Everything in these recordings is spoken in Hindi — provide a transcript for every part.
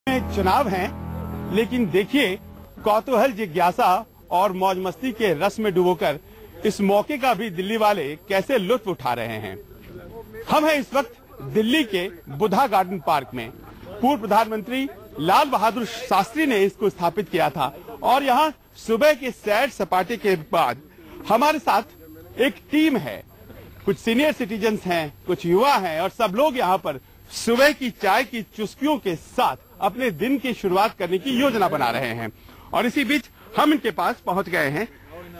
चुनाव हैं, लेकिन देखिए कौतूहल, जिज्ञासा और मौज मस्ती के रस में डुबोकर इस मौके का भी दिल्ली वाले कैसे लुत्फ उठा रहे हैं। हम हैं इस वक्त दिल्ली के बुद्धा गार्डन पार्क में। पूर्व प्रधानमंत्री लाल बहादुर शास्त्री ने इसको स्थापित किया था और यहाँ सुबह के सैर सपाटे के बाद हमारे साथ एक टीम है। कुछ सीनियर सिटीजन्स हैं, कुछ युवा हैं और सब लोग यहाँ पर सुबह की चाय की चुस्कियों के साथ अपने दिन की शुरुआत करने की योजना बना रहे हैं। और इसी बीच हम इनके पास पहुंच गए हैं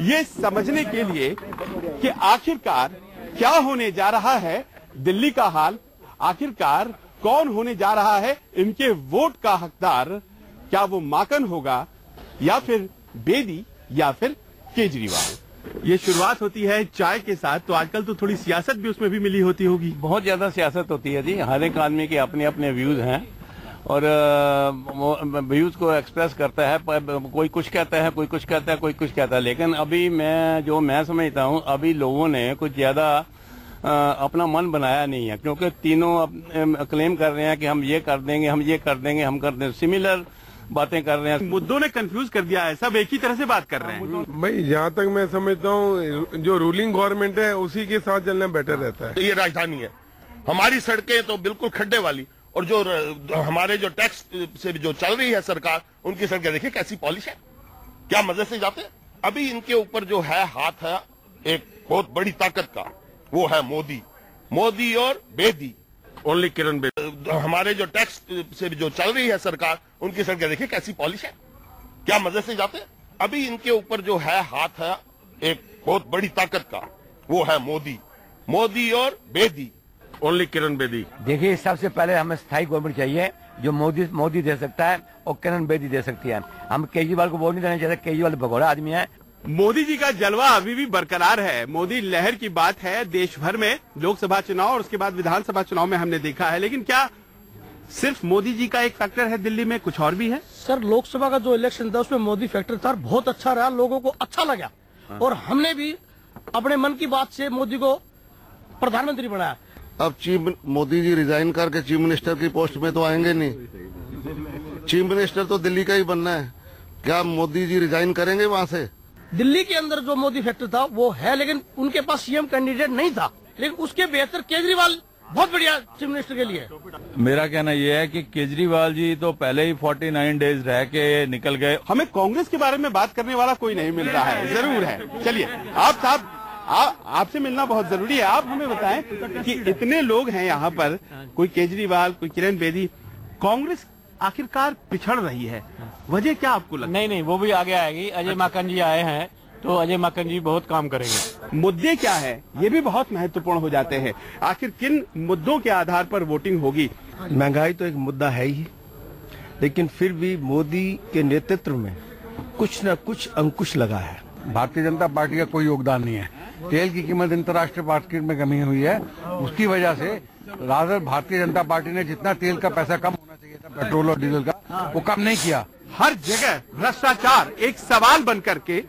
ये समझने के लिए कि आखिरकार क्या होने जा रहा है दिल्ली का हाल, आखिरकार कौन होने जा रहा है इनके वोट का हकदार। क्या वो माकन होगा या फिर बेदी या फिर केजरीवाल। ये शुरुआत होती है चाय के साथ, तो आजकल तो थोड़ी सियासत भी उसमें भी मिली होती होगी। बहुत ज्यादा सियासत होती है जी। हर एक आदमी के अपने अपने व्यूज हैं और व्यूज को एक्सप्रेस करता है। कोई कुछ कहता है, कोई कुछ कहता है, कोई कुछ कहता है। लेकिन अभी मैं समझता हूँ अभी लोगों ने कुछ ज्यादा अपना मन बनाया नहीं है, क्योंकि तीनों क्लेम कर रहे हैं कि हम ये कर देंगे, हम ये कर देंगे, हम कर देंगे, सिमिलर बातें कर रहे हैं। मुद्दों ने कंफ्यूज कर दिया है, सब एक ही तरह से बात कर रहे हैं। भाई जहाँ तक मैं समझता हूँ जो रूलिंग गवर्नमेंट है उसी के साथ चलना बेटर रहता है। ये राजधानी है, हमारी सड़कें तो बिल्कुल खड्डे वाली, और जो हमारे जो टैक्स से जो चल रही है सरकार, उनकी सड़कें देखिए कैसी पॉलिश है, क्या मजे से जाते हैं। अभी इनके ऊपर जो है हाथ है एक बहुत बड़ी ताकत का, वो है मोदी और बेदी, ओनली किरण बेदी। हमारे जो टैक्स से जो चल रही है सरकार, उनकी सड़कें देखिए कैसी पॉलिश है, क्या मजे से जाते हैं। अभी इनके ऊपर जो है हाथ है एक बहुत बड़ी ताकत का, वो है मोदी और बेदी, ओनली किरण बेदी। देखिए, सबसे पहले हमें स्थायी गवर्नमेंट चाहिए जो मोदी दे सकता है और किरण बेदी दे सकती है। हम केजरीवाल को वोट नहीं देना चाहते, केजरीवाल भगोड़ा आदमी है। मोदी जी का जलवा अभी भी बरकरार है। मोदी लहर की बात है देश भर में, लोकसभा चुनाव और उसके बाद विधानसभा चुनाव में हमने देखा है। लेकिन क्या सिर्फ मोदी जी का एक फैक्टर है दिल्ली में, कुछ और भी है? सर, लोकसभा का जो इलेक्शन था उसमें मोदी फैक्टर था, बहुत अच्छा रहा, लोगों को अच्छा लगा। और हमने भी अपने मन की बात से मोदी को प्रधानमंत्री बनाया। अब मोदी जी रिजाइन करके चीफ मिनिस्टर की पोस्ट में तो आएंगे नहीं। चीफ मिनिस्टर तो दिल्ली का ही बनना है। क्या मोदी जी रिजाइन करेंगे वहाँ से? दिल्ली के अंदर जो मोदी फैक्टर था वो है, लेकिन उनके पास सीएम कैंडिडेट नहीं था। लेकिन उसके बेहतर केजरीवाल बहुत बढ़िया चीफ मिनिस्टर के लिए। मेरा कहना यह है कि केजरीवाल जी तो पहले ही 49 डेज रह के निकल गए। हमें कांग्रेस के बारे में बात करने वाला कोई नहीं मिल रहा है। जरूर है। चलिए आप साहब, आपसे मिलना बहुत जरूरी है। आप हमें बताएं कि इतने लोग हैं यहाँ पर, कोई केजरीवाल, कोई किरण बेदी, कांग्रेस आखिरकार पिछड़ रही है, वजह क्या आपको लगता है? नहीं, वो भी आगे आएगी। अजय माकन जी आए हैं तो अजय माकन जी बहुत काम करेंगे। मुद्दे क्या है ये भी बहुत महत्वपूर्ण हो जाते हैं। आखिर किन मुद्दों के आधार पर वोटिंग होगी? महंगाई तो एक मुद्दा है ही, लेकिन फिर भी मोदी के नेतृत्व में कुछ न कुछ अंकुश लगा है। भारतीय जनता पार्टी का कोई योगदान नहीं है। तेल की कीमत अंतर्राष्ट्रीय मार्केट में कमी हुई है, उसकी वजह से रादर भारतीय जनता पार्टी ने जितना तेल का पैसा कम होना चाहिए था पेट्रोल और डीजल का, वो कम नहीं किया। हर जगह भ्रष्टाचार एक सवाल बनकर के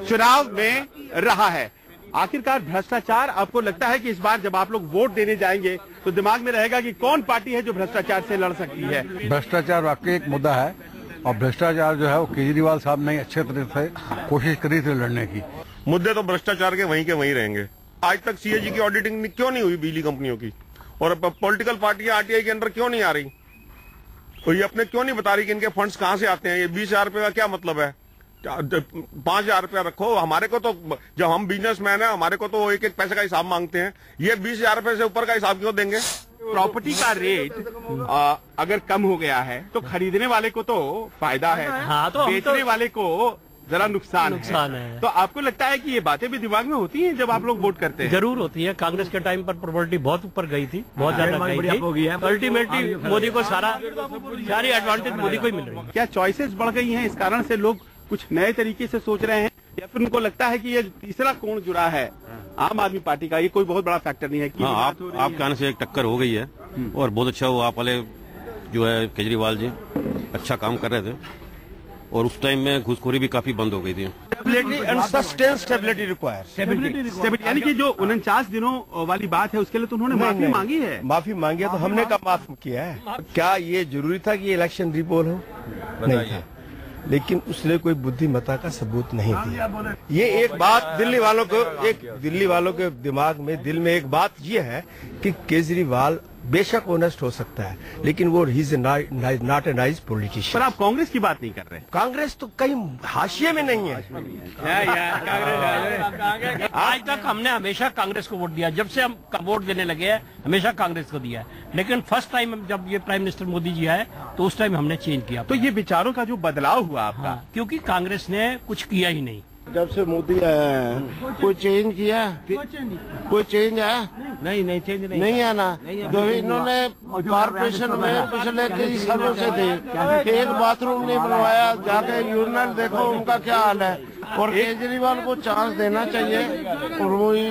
चुनाव में रहा है। आखिरकार भ्रष्टाचार, आपको लगता है कि इस बार जब आप लोग वोट देने जाएंगे तो दिमाग में रहेगा कि कौन पार्टी है जो भ्रष्टाचार से लड़ सकती है? भ्रष्टाचार वाकई एक मुद्दा है और भ्रष्टाचार जो है वो केजरीवाल साहब ने अच्छे तरह से कोशिश करी थी लड़ने की। मुद्दे तो भ्रष्टाचार के वहीं रहेंगे। आज तक सीएजी की ऑडिटिंग क्यों नहीं हुई बिजली कंपनियों की, और पॉलिटिकल पार्टियां आरटीआई के अंदर क्यों नहीं आ रही, और ये अपने क्यों नहीं बता रही कि इनके फंड्स कहां से आते हैं? ये 20,000 रुपए का क्या मतलब है? 5,000 रुपया रखो। हमारे को तो, जब हम बिजनेसमैन है, हमारे को तो एक पैसे का हिसाब मांगते हैं। ये 20,000 रुपए से ऊपर का हिसाब क्यों देंगे? प्रॉपर्टी का रेट अगर कम हो गया है तो खरीदने वाले को तो फायदा है, हाँ, तो बेचने वाले को जरा नुकसान है। तो आपको लगता है कि ये बातें भी दिमाग में होती हैं जब आप लोग वोट करते हैं? जरूर होती है। कांग्रेस के टाइम पर प्रॉपर्टी बहुत ऊपर गई थी, बहुत ज्यादा गई थी। अल्टीमेटली मोदी को सारी एडवांटेज मोदी को ही मिल रही है। क्या चॉइसेस बढ़ गई हैं, इस कारण से लोग कुछ नए तरीके से सोच रहे हैं, या फिर उनको लगता है कि ये तीसरा कोण जुड़ा है आम आदमी पार्टी का, ये कोई बहुत बड़ा फैक्टर नहीं है? आप कहने से एक टक्कर हो गई है और बहुत अच्छा हुआ। आप वाले जो है केजरीवाल जी अच्छा काम कर रहे थे और उस टाइम में घूसखोरी भी काफी बंद हो गई थी। Stability and sustain stability requires. यानी कि जो 49 दिनों वाली बात है उसके लिए तो उन्होंने माफी मांगी है। माफी मांगी है तो हमने कब माफ किया है? क्या ये जरूरी था कि इलेक्शन रिपोल हो? नहीं था, लेकिन उसने कोई बुद्धिमत्ता का सबूत नहीं दिया। ये एक बात दिल्ली वालों के दिमाग में, दिल में एक बात ये है कि केजरीवाल बेशक ऑनेस्ट हो सकता है, लेकिन वो he is not a nice politician. पर आप कांग्रेस की बात नहीं कर रहे। कांग्रेस तो कहीं हाशिए में नहीं है। आज तक हमने हमेशा कांग्रेस को वोट दिया, जब से हम वोट देने लगे हैं हमेशा कांग्रेस को दिया है, लेकिन फर्स्ट टाइम जब ये प्राइम मिनिस्टर मोदी जी आए तो उस टाइम हमने चेंज किया। तो ये विचारों का जो बदलाव हुआ आपका? हाँ, क्योंकि कांग्रेस ने कुछ किया ही नहीं। जब से मोदी आया है कोई चेंज किया? कोई चेंज आया? नहीं चेंज नहीं है ना। जो इन्होंने कॉर्पोरेशन में पिछले कई सालों से थे, एक बाथरूम नहीं बनवाया, जाके यूरिनल देखो उनका क्या हाल है। और केजरीवाल को चांस देना चाहिए और वो ही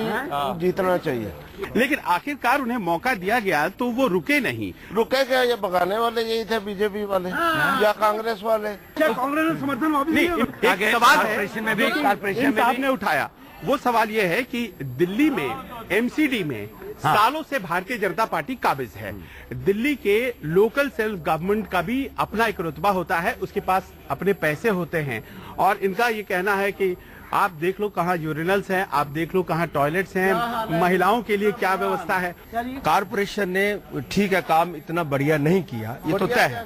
जीतना चाहिए। लेकिन आखिरकार उन्हें मौका दिया गया तो वो रुके नहीं। रुके क्या? ये भगाने वाले यही थे, बीजेपी वाले या कांग्रेस वाले। कांग्रेस ने समर्थन एक सवाल है आपने उठाया, वो सवाल ये है कि दिल्ली में एमसीडी में सालों से भारतीय जनता पार्टी काबिज है। दिल्ली के लोकल सेल्फ गवर्नमेंट का भी अपना एक रुतबा होता है, उसके पास अपने पैसे होते हैं, और इनका ये कहना है कि आप देख लो कहाँ यूरिनल्स हैं, आप देख लो कहाँ टॉयलेट्स हैं, महिलाओं के लिए क्या व्यवस्था है। कारपोरेशन ने ठीक है काम इतना बढ़िया नहीं किया, ये तो तय है,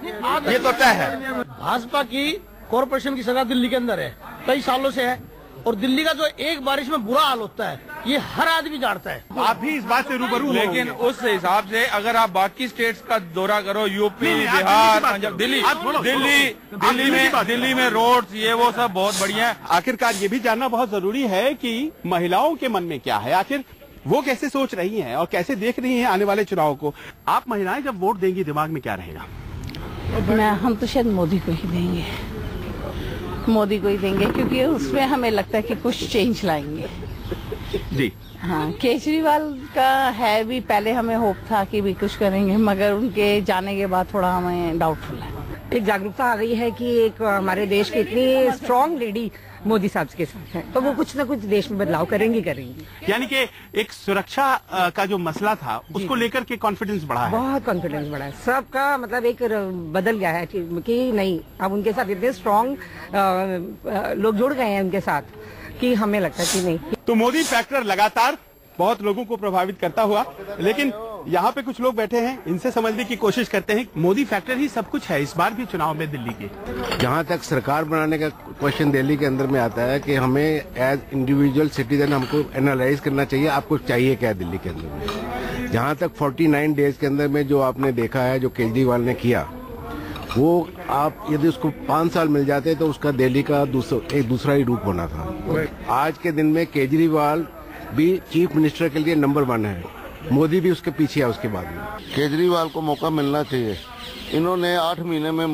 ये तो तय है। भाजपा की कॉरपोरेशन की सरकार दिल्ली के अंदर है, कई सालों से है, और दिल्ली का जो एक बारिश में बुरा हाल होता है ये हर आदमी जानता है। आप भी इस बात से रूबरू। लेकिन उस हिसाब से अगर आप बाकी स्टेट्स का दौरा करो, यूपी, बिहार, पंजाब, दिल्ली में रोड्स ये वो सब बहुत बढ़िया है। आखिरकार ये भी जानना बहुत जरूरी है कि महिलाओं के मन में क्या है, आखिर वो कैसे सोच रही हैं और कैसे देख रही हैं आने वाले चुनाव को। आप महिलाएं जब वोट देंगी दिमाग में क्या रहेगा? हम तो शायद मोदी को ही देंगे, मोदी को ही देंगे, क्योंकि उसमें हमें लगता है कि कुछ चेंज लाएंगे जी। हाँ, केजरीवाल का है भी, पहले हमें होप था कि भी कुछ करेंगे, मगर उनके जाने के बाद थोड़ा हमें डाउटफुल है। एक जागरूकता आ गई है कि एक हमारे देश की इतनी स्ट्रांग लेडी मोदी साहब के साथ है, तो वो कुछ न कुछ देश में बदलाव करेंगी। यानी कि एक सुरक्षा का जो मसला था उसको लेकर के कॉन्फिडेंस बढ़ा है, बहुत कॉन्फिडेंस बढ़ा है सबका, मतलब एक बदल गया है कि नहीं, अब उनके साथ इतने स्ट्रांग लोग जुड़ गए हैं उनके साथ कि हमें लगता है कि नहीं। तो मोदी फैक्टर लगातार बहुत लोगों को प्रभावित करता हुआ, लेकिन यहाँ पे कुछ लोग बैठे हैं, इनसे समझने की कोशिश करते हैं। मोदी फैक्टर ही सब कुछ है इस बार भी चुनाव में दिल्ली के। जहाँ तक सरकार बनाने का क्वेश्चन दिल्ली के अंदर में आता है कि हमें एज इंडिविजुअल सिटीजन हमको एनालाइज करना चाहिए, आपको चाहिए क्या दिल्ली के अंदर में। जहाँ तक 49 डेज के अंदर में जो आपने देखा है, जो केजरीवाल ने किया, वो आप यदि उसको 5 साल मिल जाते तो उसका दिल्ली का एक दूसरा ही रूप होना था। आज के दिन में केजरीवाल भी चीफ मिनिस्टर के लिए नंबर 1 है, मोदी भी उसके पीछे है उसके बाद में। केजरीवाल को मौका मिलना चाहिए। इन्होंने 8 महीने में